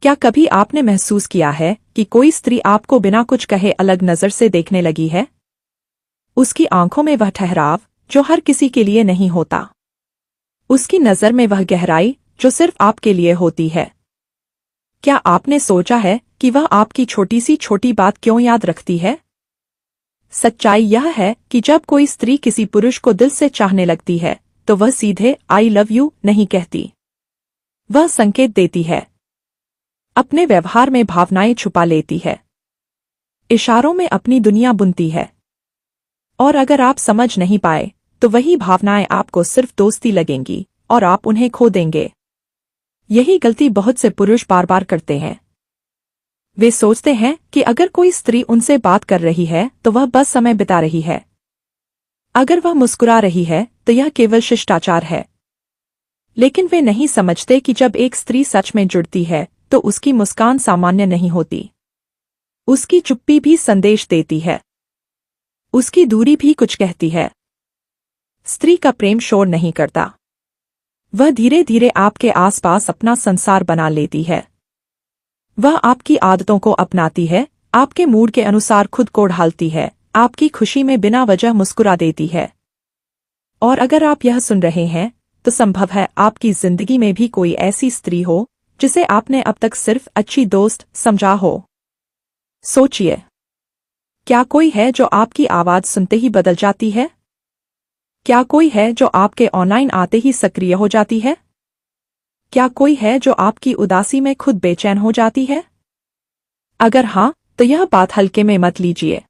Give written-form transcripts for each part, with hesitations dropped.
क्या कभी आपने महसूस किया है कि कोई स्त्री आपको बिना कुछ कहे अलग नज़र से देखने लगी है? उसकी आंखों में वह ठहराव जो हर किसी के लिए नहीं होता। उसकी नज़र में वह गहराई जो सिर्फ आपके लिए होती है। क्या आपने सोचा है कि वह आपकी छोटी सी छोटी बात क्यों याद रखती है? सच्चाई यह है कि जब कोई स्त्री किसी पुरुष को दिल से चाहने लगती है तो वह सीधे आई लव यू नहीं कहती। वह संकेत देती है, अपने व्यवहार में भावनाएं छुपा लेती है, इशारों में अपनी दुनिया बुनती है। और अगर आप समझ नहीं पाए तो वही भावनाएं आपको सिर्फ दोस्ती लगेंगी और आप उन्हें खो देंगे। यही गलती बहुत से पुरुष बार बार करते हैं। वे सोचते हैं कि अगर कोई स्त्री उनसे बात कर रही है तो वह बस समय बिता रही है। अगर वह मुस्कुरा रही है तो यह केवल शिष्टाचार है। लेकिन वे नहीं समझते कि जब एक स्त्री सच में जुड़ती है तो उसकी मुस्कान सामान्य नहीं होती। उसकी चुप्पी भी संदेश देती है। उसकी दूरी भी कुछ कहती है। स्त्री का प्रेम शोर नहीं करता। वह धीरे धीरे आपके आसपास अपना संसार बना लेती है। वह आपकी आदतों को अपनाती है, आपके मूड के अनुसार खुद को ढालती है, आपकी खुशी में बिना वजह मुस्कुरा देती है। और अगर आप यह सुन रहे हैं तो संभव है आपकी जिंदगी में भी कोई ऐसी स्त्री हो जिसे आपने अब तक सिर्फ अच्छी दोस्त समझा हो। सोचिए, क्या कोई है जो आपकी आवाज सुनते ही बदल जाती है? क्या कोई है जो आपके ऑनलाइन आते ही सक्रिय हो जाती है? क्या कोई है जो आपकी उदासी में खुद बेचैन हो जाती है? अगर हाँ, तो यह बात हल्के में मत लीजिए,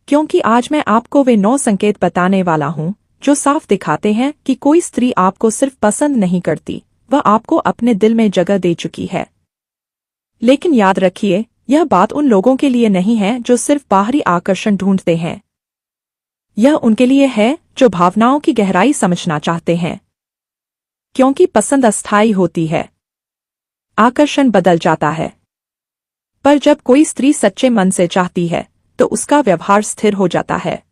क्योंकि आज मैं आपको वे 9 संकेत बताने वाला हूं जो साफ दिखाते हैं कि कोई स्त्री आपको सिर्फ पसंद नहीं करती, वह आपको अपने दिल में जगह दे चुकी है। लेकिन याद रखिए, यह बात उन लोगों के लिए नहीं है जो सिर्फ बाहरी आकर्षण ढूंढते हैं। यह उनके लिए है जो भावनाओं की गहराई समझना चाहते हैं। क्योंकि पसंद अस्थायी होती है, आकर्षण बदल जाता है। पर जब कोई स्त्री सच्चे मन से चाहती है तो उसका व्यवहार स्थिर हो जाता है।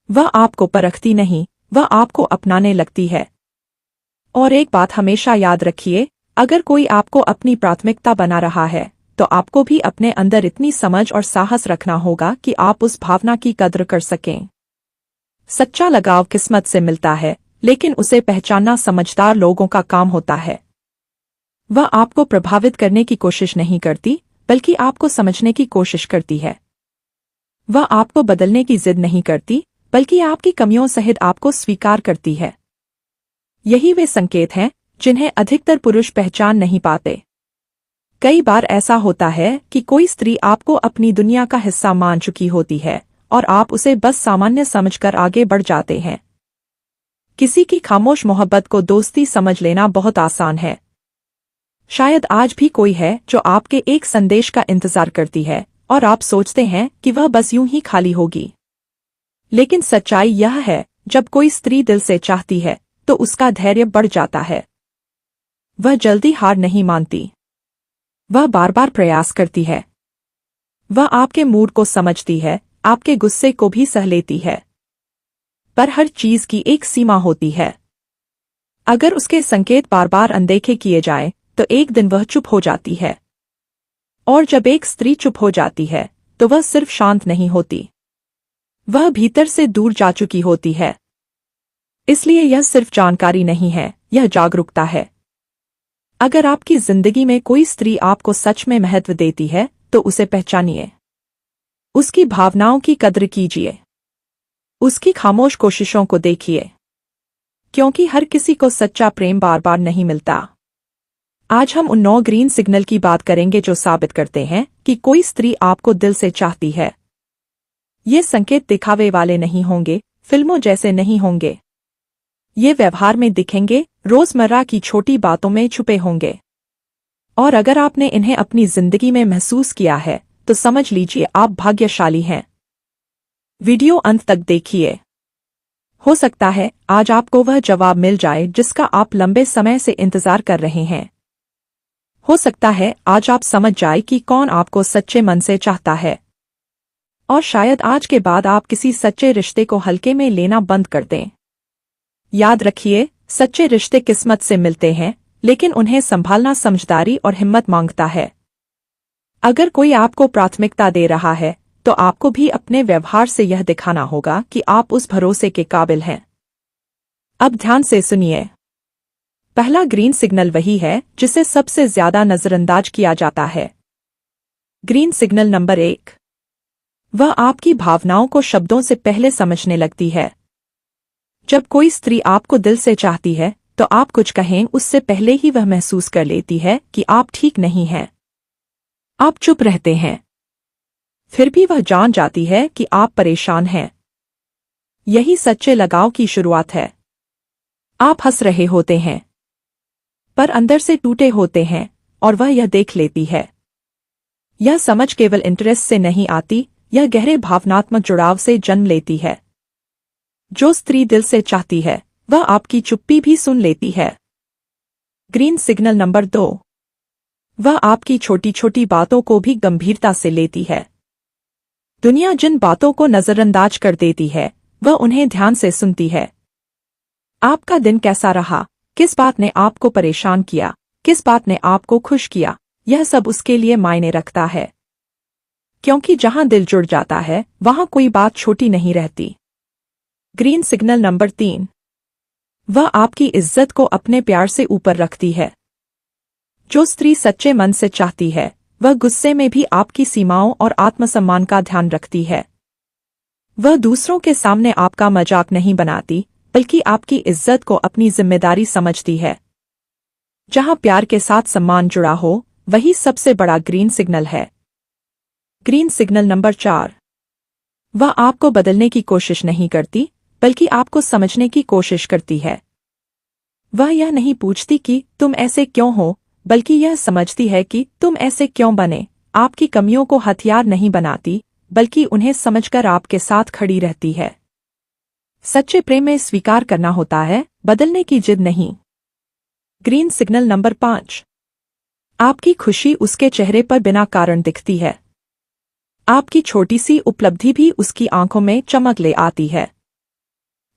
वह आपको परखती नहीं, वह आपको अपनाने लगती है। और एक बात हमेशा याद रखिए, अगर कोई आपको अपनी प्राथमिकता बना रहा है तो आपको भी अपने अंदर इतनी समझ और साहस रखना होगा कि आप उस भावना की कद्र कर सकें। सच्चा लगाव किस्मत से मिलता है, लेकिन उसे पहचानना समझदार लोगों का काम होता है। वह आपको प्रभावित करने की कोशिश नहीं करती, बल्कि आपको समझने की कोशिश करती है। वह आपको बदलने की जिद नहीं करती, बल्कि आपकी कमियों सहित आपको स्वीकार करती है। यही वे संकेत हैं जिन्हें अधिकतर पुरुष पहचान नहीं पाते। कई बार ऐसा होता है कि कोई स्त्री आपको अपनी दुनिया का हिस्सा मान चुकी होती है और आप उसे बस सामान्य समझकर आगे बढ़ जाते हैं। किसी की खामोश मोहब्बत को दोस्ती समझ लेना बहुत आसान है। शायद आज भी कोई है जो आपके एक संदेश का इंतजार करती है और आप सोचते हैं कि वह बस यूं ही खाली होगी। लेकिन सच्चाई यह है, जब कोई स्त्री दिल से चाहती है तो उसका धैर्य बढ़ जाता है। वह जल्दी हार नहीं मानती। वह बार बार प्रयास करती है। वह आपके मूड को समझती है, आपके गुस्से को भी सह लेती है। पर हर चीज की एक सीमा होती है। अगर उसके संकेत बार बार अनदेखे किए जाएं, तो एक दिन वह चुप हो जाती है। और जब एक स्त्री चुप हो जाती है तो वह सिर्फ शांत नहीं होती, वह भीतर से दूर जा चुकी होती है। इसलिए यह सिर्फ जानकारी नहीं है, यह जागरूकता है। अगर आपकी जिंदगी में कोई स्त्री आपको सच में महत्व देती है तो उसे पहचानिए। उसकी भावनाओं की कद्र कीजिए। उसकी खामोश कोशिशों को देखिए। क्योंकि हर किसी को सच्चा प्रेम बार बार नहीं मिलता। आज हम उन 9 ग्रीन सिग्नल की बात करेंगे जो साबित करते हैं कि कोई स्त्री आपको दिल से चाहती है। ये संकेत दिखावे वाले नहीं होंगे, फिल्मों जैसे नहीं होंगे। ये व्यवहार में दिखेंगे, रोजमर्रा की छोटी बातों में छुपे होंगे। और अगर आपने इन्हें अपनी जिंदगी में महसूस किया है तो समझ लीजिए आप भाग्यशाली हैं। वीडियो अंत तक देखिए। हो सकता है आज आपको वह जवाब मिल जाए जिसका आप लंबे समय से इंतजार कर रहे हैं। हो सकता है आज आप समझ जाए कि कौन आपको सच्चे मन से चाहता है। और शायद आज के बाद आप किसी सच्चे रिश्ते को हल्के में लेना बंद कर दें। याद रखिए, सच्चे रिश्ते किस्मत से मिलते हैं, लेकिन उन्हें संभालना समझदारी और हिम्मत मांगता है। अगर कोई आपको प्राथमिकता दे रहा है तो आपको भी अपने व्यवहार से यह दिखाना होगा कि आप उस भरोसे के काबिल हैं। अब ध्यान से सुनिए। पहला ग्रीन सिग्नल वही है जिसे सबसे ज्यादा नजरअंदाज किया जाता है। Green signal number 1। वह आपकी भावनाओं को शब्दों से पहले समझने लगती है। जब कोई स्त्री आपको दिल से चाहती है तो आप कुछ कहें उससे पहले ही वह महसूस कर लेती है कि आप ठीक नहीं हैं। आप चुप रहते हैं, फिर भी वह जान जाती है कि आप परेशान हैं। यही सच्चे लगाव की शुरुआत है। आप हंस रहे होते हैं, पर अंदर से टूटे होते हैं, और वह यह देख लेती है। यह समझ केवल इंटरेस्ट से नहीं आती, यह गहरे भावनात्मक जुड़ाव से जन्म लेती है। जो स्त्री दिल से चाहती है वह आपकी चुप्पी भी सुन लेती है। Green signal number 2। वह आपकी छोटी छोटी बातों को भी गंभीरता से लेती है। दुनिया जिन बातों को नजरअंदाज कर देती है वह उन्हें ध्यान से सुनती है। आपका दिन कैसा रहा, किस बात ने आपको परेशान किया, किस बात ने आपको खुश किया, यह सब उसके लिए मायने रखता है। क्योंकि जहां दिल जुड़ जाता है वहां कोई बात छोटी नहीं रहती। Green signal number 3। वह आपकी इज्जत को अपने प्यार से ऊपर रखती है। जो स्त्री सच्चे मन से चाहती है वह गुस्से में भी आपकी सीमाओं और आत्मसम्मान का ध्यान रखती है। वह दूसरों के सामने आपका मजाक नहीं बनाती, बल्कि आपकी इज्जत को अपनी जिम्मेदारी समझती है। जहां प्यार के साथ सम्मान जुड़ा हो वही सबसे बड़ा ग्रीन सिग्नल है। Green signal number 4। वह आपको बदलने की कोशिश नहीं करती, बल्कि आपको समझने की कोशिश करती है। वह यह नहीं पूछती कि तुम ऐसे क्यों हो, बल्कि यह समझती है कि तुम ऐसे क्यों बने। आपकी कमियों को हथियार नहीं बनाती, बल्कि उन्हें समझकर आपके साथ खड़ी रहती है। सच्चे प्रेम में स्वीकार करना होता है, बदलने की जिद नहीं। Green signal number 5। आपकी खुशी उसके चेहरे पर बिना कारण दिखती है। आपकी छोटी सी उपलब्धि भी उसकी आंखों में चमक ले आती है।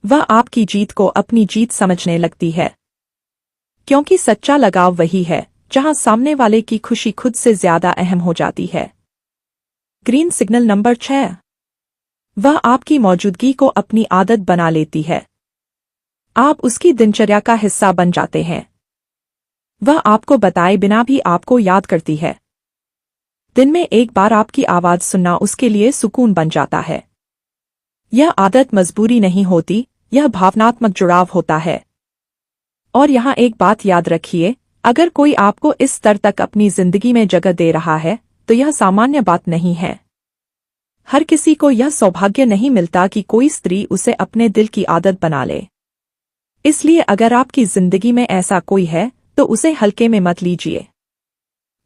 वह आपकी जीत को अपनी जीत समझने लगती है। क्योंकि सच्चा लगाव वही है जहां सामने वाले की खुशी खुद से ज्यादा अहम हो जाती है। Green signal number 6। वह आपकी मौजूदगी को अपनी आदत बना लेती है। आप उसकी दिनचर्या का हिस्सा बन जाते हैं। वह आपको बताए बिना भी आपको याद करती है। दिन में एक बार आपकी आवाज सुनना उसके लिए सुकून बन जाता है। यह आदत मजबूरी नहीं होती, यह भावनात्मक जुड़ाव होता है। और यहाँ एक बात याद रखिए, अगर कोई आपको इस स्तर तक अपनी जिंदगी में जगह दे रहा है तो यह सामान्य बात नहीं है। हर किसी को यह सौभाग्य नहीं मिलता कि कोई स्त्री उसे अपने दिल की आदत बना ले। इसलिए अगर आपकी जिंदगी में ऐसा कोई है तो उसे हल्के में मत लीजिए।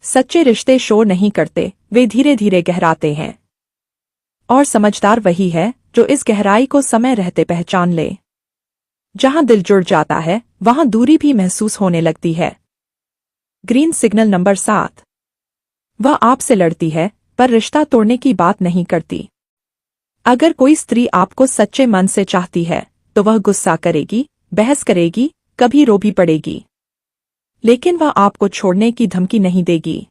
सच्चे रिश्ते शोर नहीं करते, वे धीरे धीरे गहराते हैं। और समझदार वही है जो इस गहराई को समय रहते पहचान ले। जहां दिल जुड़ जाता है वहां दूरी भी महसूस होने लगती है। Green signal number 7। वह आपसे लड़ती है पर रिश्ता तोड़ने की बात नहीं करती। अगर कोई स्त्री आपको सच्चे मन से चाहती है तो वह गुस्सा करेगी, बहस करेगी, कभी रो भी पड़ेगी, लेकिन वह आपको छोड़ने की धमकी नहीं देगी।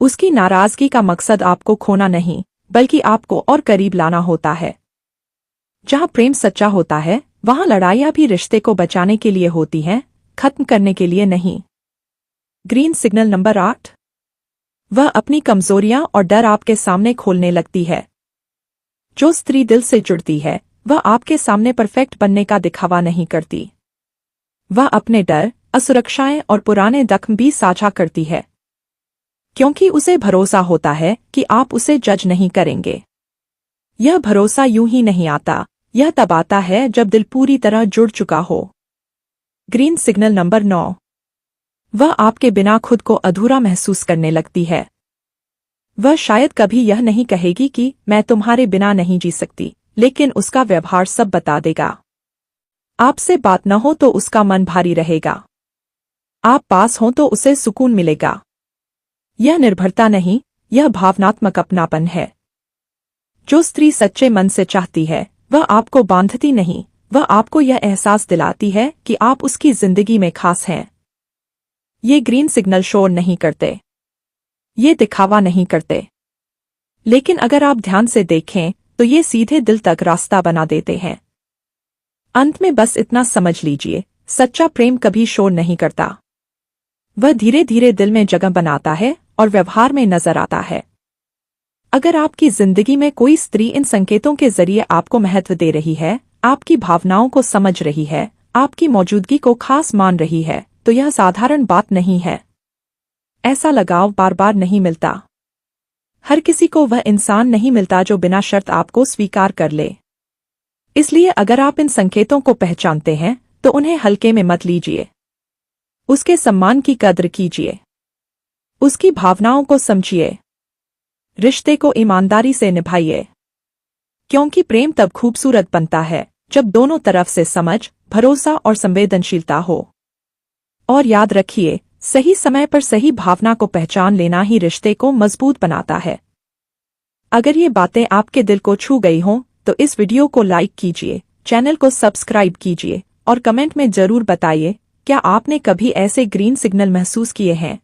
उसकी नाराजगी का मकसद आपको खोना नहीं, बल्कि आपको और करीब लाना होता है। जहां प्रेम सच्चा होता है वहां लड़ाइयां भी रिश्ते को बचाने के लिए होती हैं, खत्म करने के लिए नहीं। Green signal number 8। वह अपनी कमजोरियां और डर आपके सामने खोलने लगती है। जो स्त्री दिल से जुड़ती है वह आपके सामने परफेक्ट बनने का दिखावा नहीं करती। वह अपने डर, असुरक्षाएं और पुराने जख्म भी साझा करती है, क्योंकि उसे भरोसा होता है कि आप उसे जज नहीं करेंगे। यह भरोसा यूं ही नहीं आता, यह तब आता है जब दिल पूरी तरह जुड़ चुका हो। Green signal number 9। वह आपके बिना खुद को अधूरा महसूस करने लगती है। वह शायद कभी यह नहीं कहेगी कि मैं तुम्हारे बिना नहीं जी सकती, लेकिन उसका व्यवहार सब बता देगा। आपसे बात न हो तो उसका मन भारी रहेगा। आप पास हों तो उसे सुकून मिलेगा। यह निर्भरता नहीं, यह भावनात्मक अपनापन है। जो स्त्री सच्चे मन से चाहती है वह आपको बांधती नहीं, वह आपको यह एहसास दिलाती है कि आप उसकी जिंदगी में खास हैं। ये ग्रीन सिग्नल शोर नहीं करते, ये दिखावा नहीं करते, लेकिन अगर आप ध्यान से देखें तो ये सीधे दिल तक रास्ता बना देते हैं। अंत में बस इतना समझ लीजिए, सच्चा प्रेम कभी शोर नहीं करता। वह धीरे धीरे दिल में जगह बनाता है और व्यवहार में नजर आता है। अगर आपकी जिंदगी में कोई स्त्री इन संकेतों के जरिए आपको महत्व दे रही है, आपकी भावनाओं को समझ रही है, आपकी मौजूदगी को खास मान रही है, तो यह साधारण बात नहीं है। ऐसा लगाव बार बार नहीं मिलता। हर किसी को वह इंसान नहीं मिलता जो बिना शर्त आपको स्वीकार कर ले। इसलिए अगर आप इन संकेतों को पहचानते हैं तो उन्हें हल्के में मत लीजिए। उसके सम्मान की कद्र कीजिए, उसकी भावनाओं को समझिए, रिश्ते को ईमानदारी से निभाइए, क्योंकि प्रेम तब खूबसूरत बनता है जब दोनों तरफ से समझ, भरोसा और संवेदनशीलता हो। और याद रखिए, सही समय पर सही भावना को पहचान लेना ही रिश्ते को मजबूत बनाता है। अगर ये बातें आपके दिल को छू गई हों तो इस वीडियो को लाइक कीजिए, चैनल को सब्सक्राइब कीजिए और कमेंट में जरूर बताइए क्या आपने कभी ऐसे ग्रीन सिग्नल महसूस किए हैं।